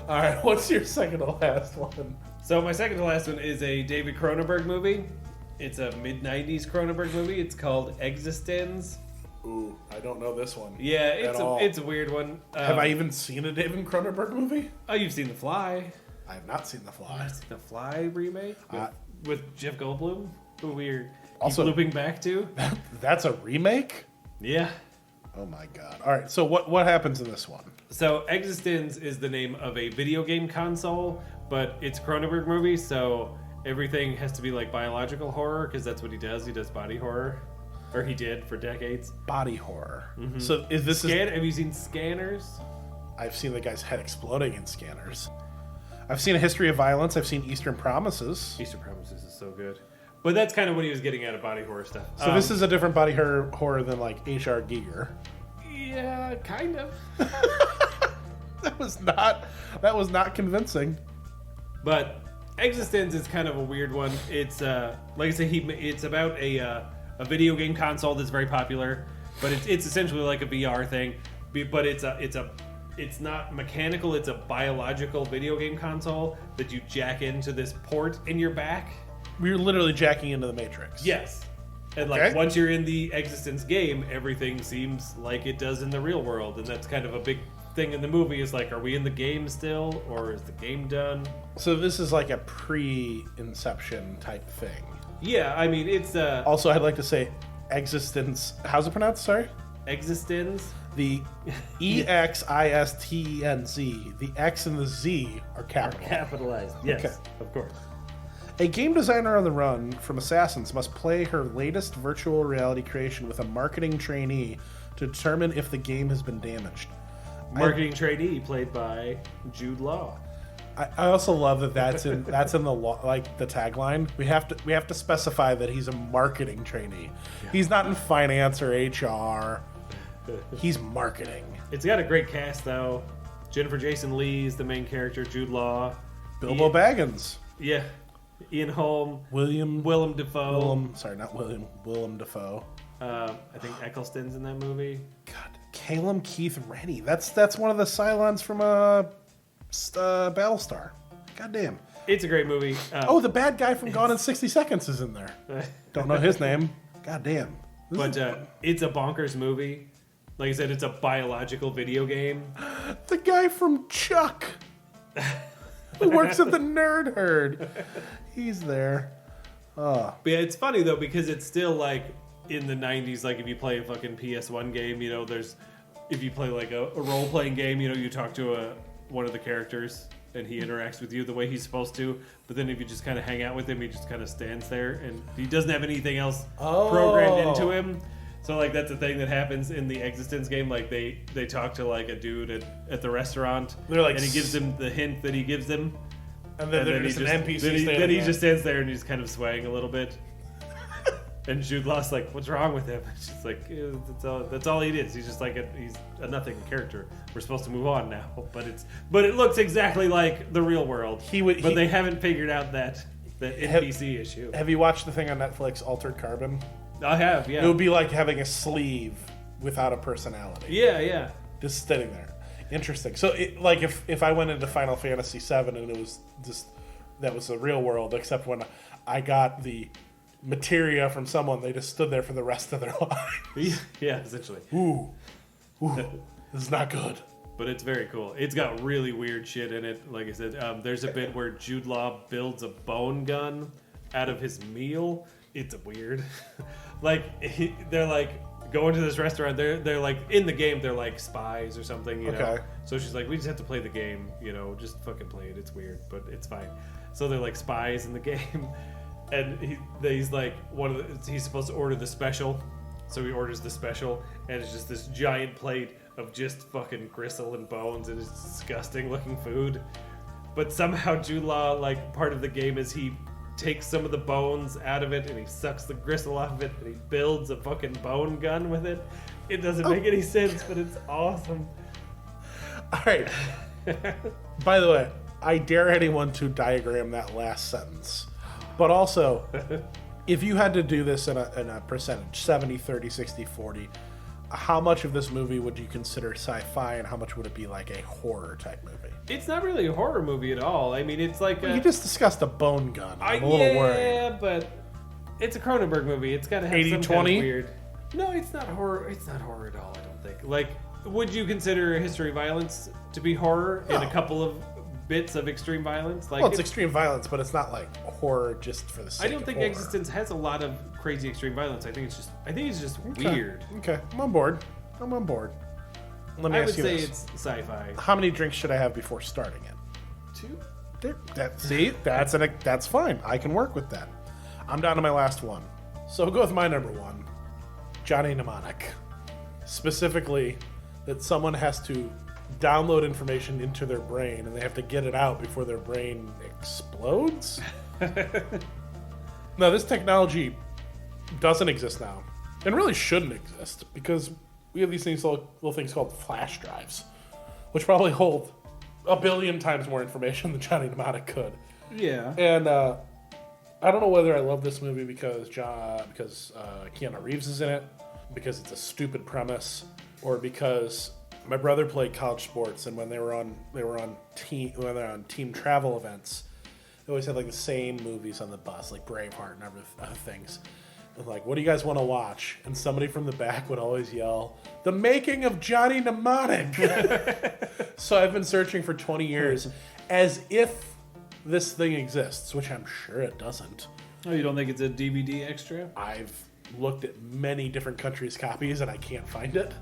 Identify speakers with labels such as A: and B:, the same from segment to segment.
A: All right, what's your second to last one?
B: So my second to last one is a David Cronenberg movie. It's a mid-90s Cronenberg movie. It's called Existenz.
A: Ooh, I don't know this one.
B: Yeah, it's a weird one.
A: Have I even seen a David Cronenberg movie?
B: Oh, you've seen The Fly.
A: I have not seen The Fly.
B: The Fly remake with Jeff Goldblum, who we're
A: also
B: looping back to.
A: That's a remake?
B: Yeah.
A: Oh my god. All right, so what happens in this one?
B: So Existenz is the name of a video game console, but it's a Cronenberg movie, so everything has to be like biological horror, because that's what he does. He does body horror. Or he did for decades.
A: Body horror.
B: Mm-hmm.
A: So is this...
B: Have you seen Scanners?
A: I've seen the guy's head exploding in Scanners. I've seen A History of Violence. I've seen Eastern Promises.
B: Eastern Promises is so good. But that's kind of what he was getting at body horror stuff.
A: So this is a different body horror than like H.R. Giger.
B: Yeah, kind of.
A: That was not convincing.
B: But Existenz is kind of a weird one. It's like I say, it's about a video game console that's very popular, but it's essentially like a VR thing. But it's not mechanical. It's a biological video game console that you jack into this port in your back.
A: We're literally jacking into the Matrix.
B: Yes. And like once you're in the Existenz game, everything seems like it does in the real world, and that's kind of a big thing in the movie. Is like, are we in the game still, or is the game done?
A: So this is like a pre-Inception type thing.
B: Yeah, I mean it's
A: Also, I'd like to say Existenz. How's it pronounced? Sorry.
B: Existenz.
A: The Existen Z. The X and the Z are capital.
B: Capitalized. Yes, okay. Of course.
A: A game designer on the run from assassins must play her latest virtual reality creation with a marketing trainee to determine if the game has been damaged.
B: Marketing trainee played by Jude Law.
A: I also love that's in the like the tagline. We have to specify that he's a marketing trainee. Yeah. He's not in finance or HR. He's marketing.
B: It's got a great cast though. Jennifer Jason Leigh is the main character. Jude Law,
A: Bilbo Baggins.
B: Yeah. Ian Holm,
A: Willem
B: Dafoe.
A: Willem Dafoe.
B: I think Eccleston's in that movie.
A: God, Calum Keith Rennie. That's one of the Cylons from Battlestar. Goddamn.
B: It's a great movie.
A: The bad guy from Gone in 60 Seconds is in there. Don't know his name. Goddamn.
B: But it's a bonkers movie. Like I said, it's a biological video game.
A: The guy from Chuck. Who works at the Nerd Herd. He's there.
B: But yeah, it's funny though because it's still like in the 90s. Like if you play a fucking PS1 game, if you play like a role-playing game, you talk to one of the characters and he interacts with you the way he's supposed to. But then if you just kind of hang out with him, he just kind of stands there and he doesn't have anything else programmed into him. So like that's a thing that happens in the Existenz game. Like they talk to like a dude at the restaurant, and he gives them the hint that he gives them,
A: and then there's an NPC.
B: Then he just stands there and he's kind of swaying a little bit. And Jude Law's like, "What's wrong with him?" She's like, "That's all he is. He's just like he's a nothing character. We're supposed to move on now." But it looks exactly like the real world. But they haven't figured out that NPC issue.
A: Have you watched the thing on Netflix, Altered Carbon?
B: I have, yeah.
A: It would be like having a sleeve without a personality.
B: Yeah.
A: Just sitting there. Interesting. So, if I went into Final Fantasy VII and it was just that was the real world, except when I got the materia from someone, they just stood there for the rest of their lives.
B: Yeah, essentially.
A: Ooh, this is not good.
B: But it's very cool. It's got really weird shit in it. Like I said, there's a bit where Jude Law builds a bone gun out of his meal. It's weird. They're like going to this restaurant. They're like in the game. They're like spies or something. You know. So she's like, we just have to play the game. Just fucking play it. It's weird, but it's fine. So they're like spies in the game, and he's like he's supposed to order the special. So he orders the special, and it's just this giant plate of just fucking gristle and bones, and it's disgusting looking food. But somehow Jude Law, like part of the game is he takes some of the bones out of it and he sucks the gristle off of it and he builds a fucking bone gun with it. It doesn't make any sense, but it's awesome.
A: All right. By the way, I dare anyone to diagram that last sentence. But also, if you had to do this in a percentage, 70, 30, 60, 40, how much of this movie would you consider sci-fi, and how much would it be like a horror type movie?
B: It's not really a horror movie at all. I mean, it's like
A: You just discussed a bone gun. I'm a little worried.
B: Yeah, but it's a Cronenberg movie. It's got to have
A: 80-20?
B: some kind of weird. No, it's not horror. It's not horror at all. I don't think. Like, would you consider History of Violence to be horror in a couple of bits of extreme violence? Like,
A: Well, it's extreme violence, but it's not like horror just for the sake
B: I don't
A: of
B: think
A: horror.
B: Existence has a lot of crazy extreme violence. I think it's just weird.
A: Okay, I'm on board. Let me
B: I
A: ask
B: would
A: you
B: say
A: this.
B: it's sci-fi.
A: How many drinks should I have before starting it?
B: 2?
A: That's fine. I can work with that. I'm down to my last one. So go with my number one, Johnny Mnemonic. Specifically, that someone has to download information into their brain and they have to get it out before their brain explodes. Now, this technology doesn't exist now, and really shouldn't exist, because we have these things, little things called flash drives, which probably hold 1 billion times more information than Johnny Mnemonic could.
B: Yeah.
A: And I don't know whether I love this movie because Keanu Reeves is in it, because it's a stupid premise, or because my brother played college sports, and when they were on team travel events, they always had like the same movies on the bus, like Braveheart and other things. And like, what do you guys want to watch? And somebody from the back would always yell, "The Making of Johnny Mnemonic." So I've been searching for 20 years as if this thing exists, which I'm sure it doesn't.
B: Oh, you don't think it's a DVD extra?
A: I've looked at many different countries' copies and I can't find it.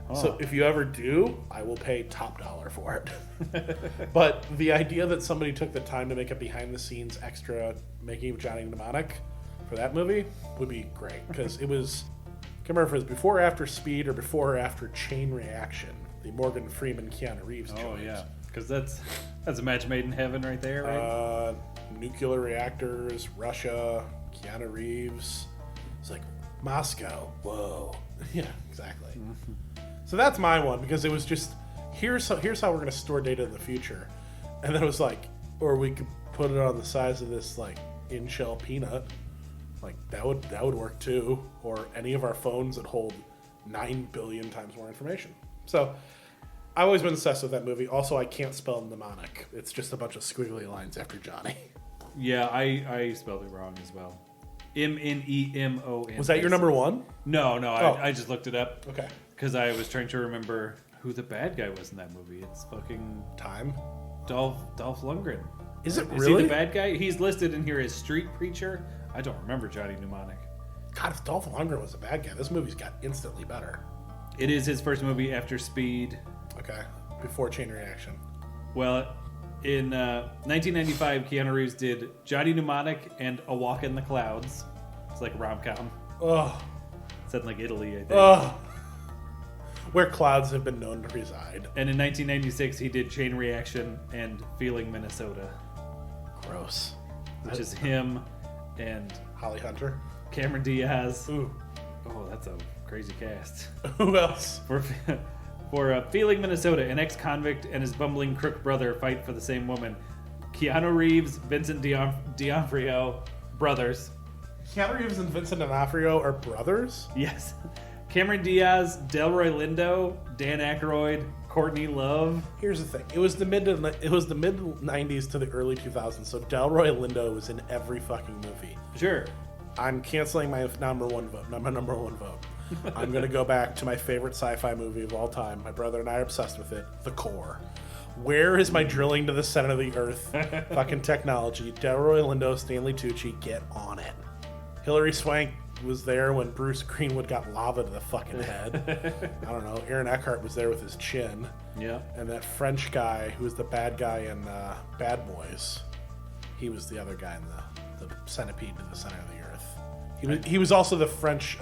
B: Oh.
A: So if you ever do, I will pay top dollar for it. But the idea that somebody took the time to make a behind-the-scenes extra Making of Johnny Mnemonic for that movie would be great, because it was, I can't remember if it was before or after Speed or before or after Chain Reaction, the Morgan Freeman Keanu Reeves joint.
B: Oh yeah, because that's a match made in heaven right there, right?
A: Nuclear reactors, Russia, Keanu Reeves. It's like Moscow. Whoa. Yeah, exactly. So that's my one, because it was just, here's how we're going to store data in the future. And then it was like, or we could put it on the size of this like in-shell peanut. Like that would work too. Or any of our phones that hold 9 billion times more information. So I've always been obsessed with that movie. Also, I can't spell mnemonic. It's just a bunch of squiggly lines after Johnny.
B: Yeah, I spelled it wrong as well. Mnemon.
A: Was that your number one?
B: No,
A: Oh.
B: I just looked it up.
A: Okay.
B: Because I was trying to remember who the bad guy was in that movie. It's fucking
A: Time.
B: Dolph Lundgren.
A: Is it
B: Is
A: really?
B: he the bad guy? He's listed in here as Street Preacher. I don't remember Johnny Mnemonic.
A: God, if Dolph Lundgren was a bad guy, this movie's got instantly better.
B: It is his first movie after Speed.
A: Okay. Before Chain Reaction.
B: Well, in 1995, Keanu Reeves did Johnny Mnemonic and A Walk in the Clouds. It's like a rom-com.
A: Ugh.
B: Set in like Italy, I think.
A: Ugh. Where clouds have been known to reside.
B: And in 1996, he did Chain Reaction and Feeling Minnesota,
A: Gross.
B: which is him and
A: Holly Hunter.
B: Cameron Diaz.
A: Ooh.
B: Oh, that's a crazy cast.
A: Who else?
B: For Feeling Minnesota, an ex-convict and his bumbling crook brother fight for the same woman. Keanu Reeves, Vincent D'Onofrio, brothers.
A: Keanu Reeves and Vincent D'Onofrio are brothers?
B: Yes. Cameron Diaz, Delroy Lindo, Dan Aykroyd, Courtney Love.
A: Here's the thing. It was the mid 90s to the early 2000s, so Delroy Lindo was in every fucking movie.
B: Sure.
A: I'm canceling my number one vote. I'm going to go back to my favorite sci-fi movie of all time. My brother and I are obsessed with it, The Core. Where is my drilling to the center of the earth fucking technology? Delroy Lindo, Stanley Tucci, get on it. Hilary Swank was there when Bruce Greenwood got lava to the fucking head. I don't know. Aaron Eckhart was there with his chin.
B: Yeah.
A: And that French guy who was the bad guy in Bad Boys, he was the other guy in the centipede to the center of the earth. He was also the French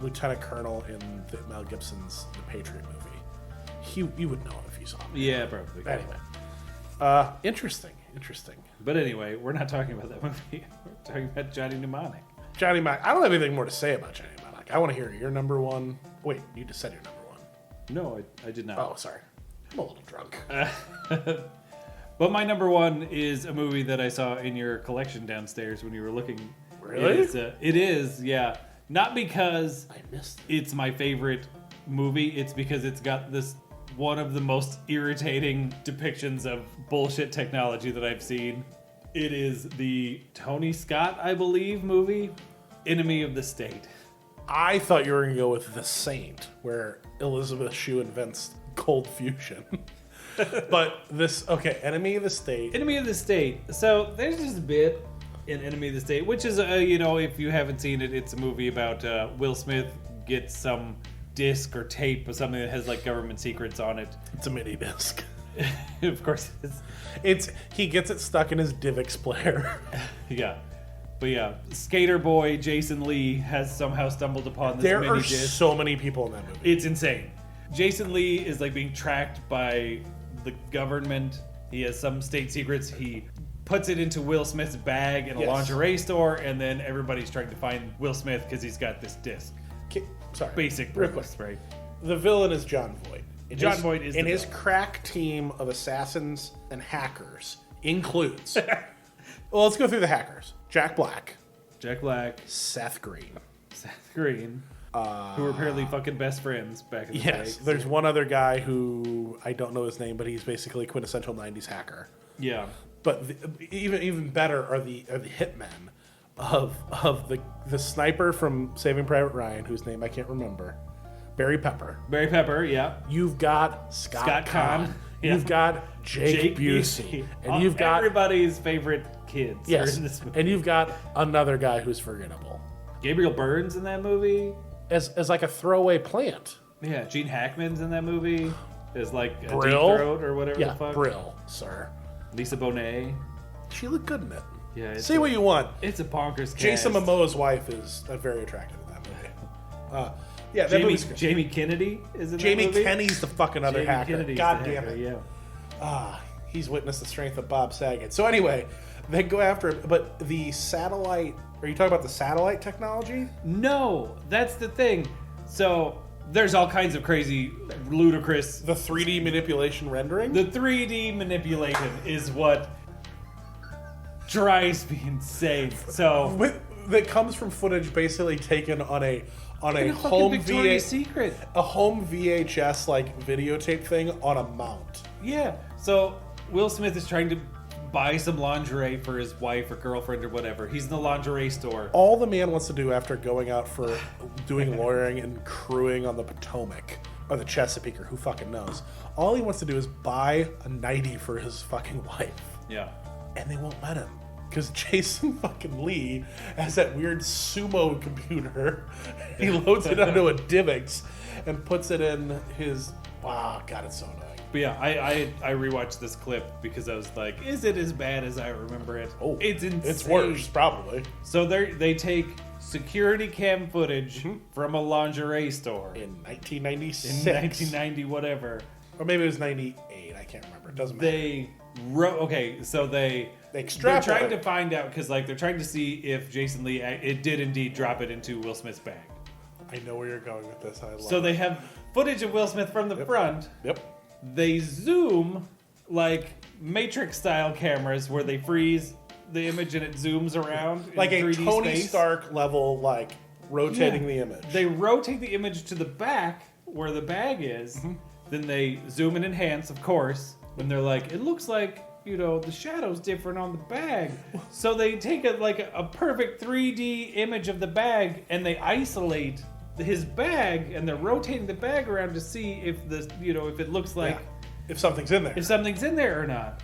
A: lieutenant colonel in Mel Gibson's The Patriot movie. You would know him if you saw him.
B: Yeah, probably.
A: Anyway. Interesting.
B: But anyway, we're not talking about that movie. We're talking about Johnny Mnemonic.
A: Johnny Mnemonic. I don't have anything more to say about Johnny Mnemonic. I want to hear your number one. Wait, you just said your number one.
B: No, I did not.
A: Oh, sorry. I'm a little drunk.
B: But my number one is a movie that I saw in your collection downstairs when you were looking.
A: Really?
B: It is, yeah. Not because
A: I missed it.
B: it's my favorite movie, it's because it's got this one of the most irritating depictions of bullshit technology that I've seen. It is the Tony Scott, I believe, movie, Enemy of the State.
A: I thought you were going to go with The Saint, where Elizabeth Shue invents cold fusion. But Enemy of the State.
B: Enemy of the State. So there's this bit in Enemy of the State, which is, if you haven't seen it, it's a movie about Will Smith gets some disc or tape or something that has like government secrets on it.
A: It's a mini disc.
B: Of course it is.
A: He gets it stuck in his DivX player.
B: Yeah. But yeah, Skater Boy Jason Lee has somehow stumbled upon this
A: There
B: mini
A: are
B: disc.
A: so many people in that movie.
B: It's insane. Jason Lee is like being tracked by the government. He has some state secrets. He puts it into Will Smith's bag in a lingerie store, and then everybody's trying to find Will Smith because he's got this disc.
A: Sorry.
B: Basic premise, right?
A: The villain is John Voight.
B: Voight is
A: and
B: the
A: his
B: villain.
A: crack team of assassins and hackers includes. Well, let's go through the hackers. Jack Black, Seth Green,
B: who were apparently fucking best friends back in the day.
A: Yes, there's one other guy who I don't know his name, but he's basically a quintessential '90s hacker.
B: Yeah,
A: But even better are the hitmen of the sniper from Saving Private Ryan, whose name I can't remember, Barry Pepper.
B: Yeah.
A: You've got Scott Conn.
B: Yeah.
A: You've got Jake Busey, and you've got
B: everybody's favorite kids.
A: yes,
B: are in this movie.
A: and you've got another guy who's forgettable
B: Gabriel Byrne's in that movie.
A: as like a throwaway plant.
B: Yeah, Gene Hackman's in that movie. As like a
A: Brill?
B: Deep Throat or whatever
A: Yeah,
B: the fuck.
A: Brill, sir.
B: Lisa Bonet.
A: She looked good in it.
B: Yeah,
A: Say what you want.
B: It's a bonkers cast.
A: Jason Momoa's wife is very attractive in that movie. Yeah, that movie's good.
B: Jamie Kennedy is in
A: Jamie
B: that movie.
A: Kenny's the fucking other
B: Jamie
A: hacker.
B: Kennedy's
A: God
B: the
A: damn
B: hacker,
A: it.
B: Yeah.
A: He's witnessed the strength of Bob Saget. So anyway, they go after it. But the satellite... Are you talking about the satellite technology?
B: No, that's the thing. So there's all kinds of crazy, ludicrous...
A: The 3D manipulation rendering?
B: The 3D manipulation is what drives me insane. So...
A: That comes from footage basically taken on a
B: fucking
A: home
B: Victoria's Secret.
A: a home VHS like videotape thing on a mount.
B: Yeah. So Will Smith is trying to buy some lingerie for his wife or girlfriend or whatever. He's in the lingerie store.
A: All the man wants to do after going out for doing lawyering and crewing on the Potomac or the Chesapeake or who fucking knows. All he wants to do is buy a nightie for his fucking wife.
B: Yeah.
A: And they won't let him. Because Jason fucking Lee has that weird sumo computer. He loads it onto a DivX and puts it in his... Wow, God, it's so annoying.
B: But yeah, I rewatched this clip because I was like, is it as bad as I remember it?
A: Oh,
B: it's insane.
A: It's worse, probably.
B: So they take security cam footage from a lingerie store
A: In 1996.
B: in 1990, whatever.
A: Or maybe it was 98. I can't remember. It doesn't matter.
B: They they're
A: extrapolate.
B: trying to find out because like they're trying to see if Jason Lee it did indeed drop it into Will Smith's bag.
A: I know where you're going with this. I love
B: So
A: it.
B: they have footage of Will Smith from the front.
A: Yep.
B: They zoom like Matrix style cameras where they freeze the image and it zooms around in
A: Like a
B: 3D
A: Tony
B: space.
A: Stark level, like, rotating the image.
B: They rotate the image to the back where the bag is. Then they zoom and enhance, of course. When they're like, it looks like, the shadow's different on the bag. So they take a perfect 3D image of the bag and they isolate his bag and they're rotating the bag around to see if if it looks like
A: if something's in there.
B: if something's in there or not.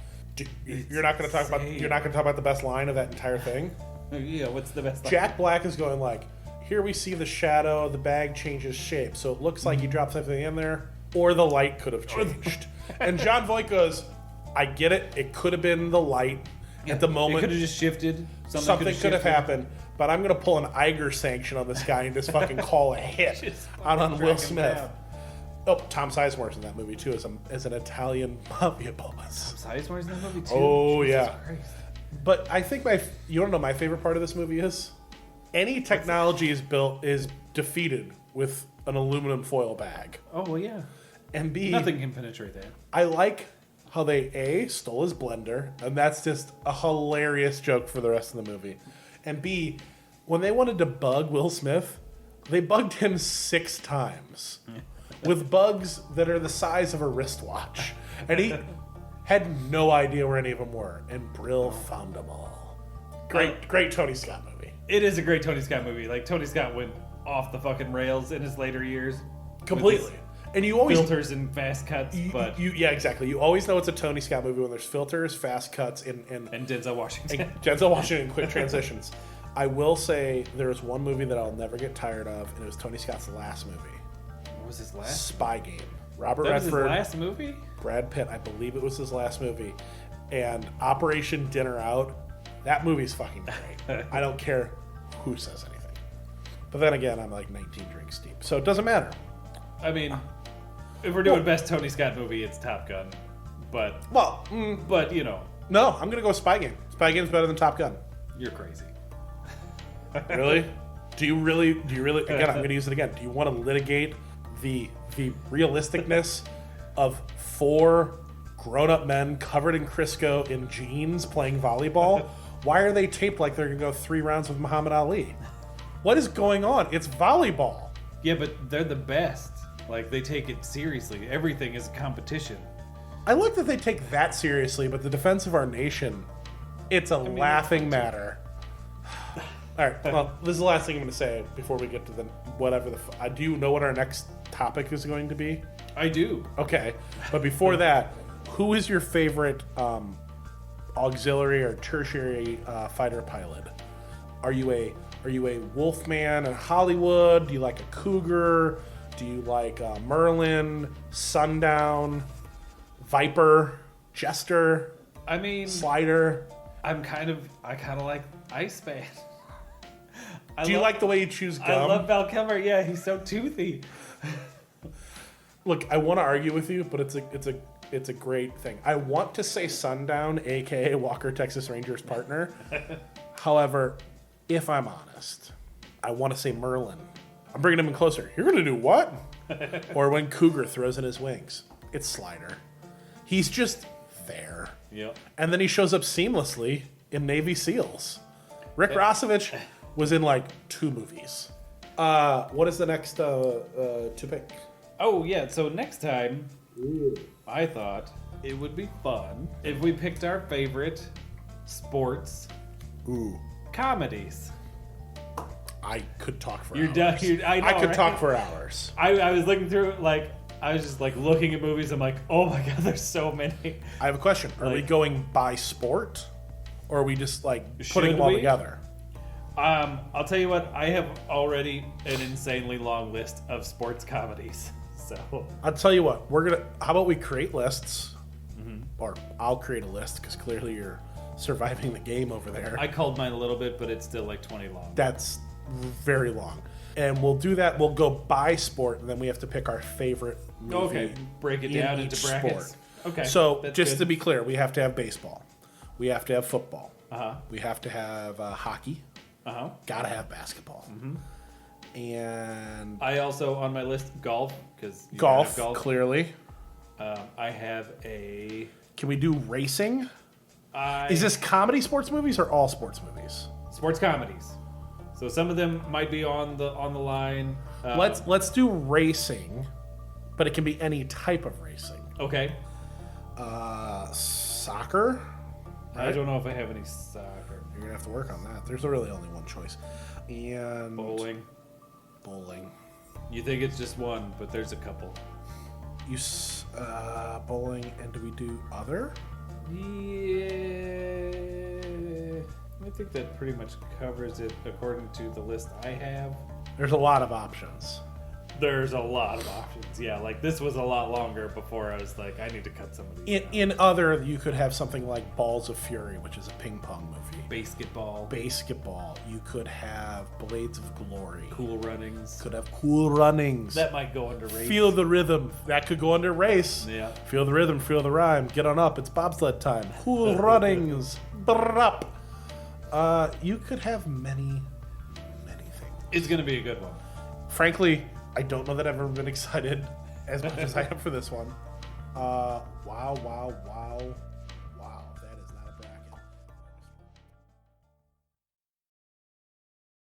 A: You're not going to talk about. You're not going to talk about the best line of that entire thing.
B: Yeah, what's the best line?
A: Jack Black is going like, here we see the shadow. The bag changes shape, so it looks like you dropped something in there, or the light could have changed. And John Voight goes, I get it. It could have been the light at the
B: It
A: moment.
B: could have just shifted.
A: Something could have happened, but I'm going to pull an Iger sanction on this guy and just fucking call a hit on Will Smith. Oh, Tom Sizemore's in that movie too as an Italian mafia boss.
B: Sizemore's in that movie too.
A: Oh,
B: Jesus
A: yeah.
B: Christ.
A: But I think you want to know my favorite part of this movie is? Any technology is defeated with an aluminum foil bag.
B: Oh well, yeah.
A: And B,
B: Nothing can penetrate that.
A: I like how they A, stole his blender, and that's just a hilarious joke for the rest of the movie. And B, when they wanted to bug Will Smith, they bugged him 6 times. with bugs that are the size of a wristwatch. And he had no idea where any of them were. And Brill found them all. Great Tony Scott movie.
B: It is a great Tony Scott movie. Like, Tony Scott went off the fucking rails in his later years.
A: Completely. And you always...
B: filters and fast cuts, but...
A: Yeah, exactly. You always know it's a Tony Scott movie when there's filters, fast cuts, and
B: Denzel Washington.
A: And Denzel Washington and quick transitions. I will say there's one movie that I'll never get tired of, and it was Tony Scott's last movie.
B: What was his last?
A: Spy Game. Robert
B: That was
A: Redford.
B: his last movie?
A: Brad Pitt. I believe it was his last movie. And Operation Dinner Out. That movie's fucking great. I don't care who says anything. But then again, I'm like 19 drinks deep, so it doesn't matter.
B: I mean, if we're doing best Tony Scott movie, it's Top Gun. But you know,
A: no, I'm gonna go Spy Game. Spy Game's better than Top Gun.
B: you're crazy.
A: Really? Do you really? Again, I'm gonna use it again. Do you want to litigate the realisticness of 4 grown-up men covered in Crisco in jeans playing volleyball? Why are they taped like they're gonna go 3 rounds with Muhammad Ali? What is going on? It's volleyball.
B: Yeah, but they're the best. Like, they take it seriously. Everything is a competition.
A: I like that they take that seriously, but the defense of our nation, it's a laughing matter. All right, well, this is the last thing I'm going to say before we get to the whatever the... do you know what our next topic is going to be?
B: I do.
A: Okay, but before that, who is your favorite auxiliary or tertiary fighter pilot? Are you a Wolfman in Hollywood? Do you like a Cougar? Do you like Merlin, Sundown, Viper, Jester?
B: I mean,
A: Slider?
B: I kind of like Iceman.
A: Do you like the way you choose gum?
B: I love Val Kilmer. Yeah, he's so toothy.
A: Look, I want to argue with you, but it's a great thing. I want to say Sundown, aka Walker Texas Rangers partner. However, if I'm honest, I want to say Merlin. I'm bringing him in closer. You're going to do what? Or when Cougar throws in his wings. It's Slider. He's just there.
B: Yep.
A: And then he shows up seamlessly in Navy SEALs. Rick Rossovich was in like 2 movies. What is the next to pick?
B: Oh, yeah. So next time, I thought it would be fun if we picked our favorite sports comedies.
A: I could talk for
B: You're
A: hours.
B: done. I know,
A: I could
B: right?
A: talk for hours.
B: I was looking through, like, I was just, like, looking at movies. I'm like, oh, my God, there's so many.
A: I have a question. Are we going by sport? Or are we just, like, putting them all together?
B: I'll tell you what. I have already an insanely long list of sports comedies. So
A: I'll tell you what. How about we create lists? Or I'll create a list, because clearly you're surviving the game over there.
B: I culled mine a little bit, but it's still, like, 20 long.
A: That's very long. And we'll do that. We'll go by sport, and then we have to pick our favorite movie.
B: Okay, break it down into brackets.
A: Sport.
B: Okay.
A: So
B: that's
A: just
B: good.
A: to be clear, we have to have baseball. We have to have football.
B: Uh-huh.
A: We have to have hockey.
B: Uh-huh.
A: Gotta have basketball. And
B: I also, on my list, golf. Because
A: golf, clearly.
B: I have a...
A: Can we do racing? Is this comedy sports movies or all sports movies?
B: Sports comedies. So some of them might be on the line.
A: Let's do racing, but it can be any type of racing.
B: Okay.
A: Soccer?
B: I don't know if I have any soccer.
A: You're gonna have to work on that. There's really only one choice. And
B: Bowling.
A: You
B: think it's just one, but there's a couple.
A: Bowling, and do we do other?
B: Yeah. I think that pretty much covers it according to the list I have.
A: There's a lot of options.
B: There's a lot of options. Yeah, like this was a lot longer before I was like, I need to cut some of these out.
A: In other, you could have something like Balls of Fury, which is a ping pong movie.
B: Basketball.
A: You could have Blades of Glory.
B: Cool Runnings.
A: Could have Cool Runnings.
B: That might go under race.
A: Feel the Rhythm. That could go under race.
B: Yeah.
A: Feel the rhythm, feel the rhyme. Get on up. It's bobsled time. Cool Runnings. Brrrup. You could have many things.
B: It's going to be a good one.
A: Frankly, I don't know that I've ever been excited as much as I am for this one. Wow.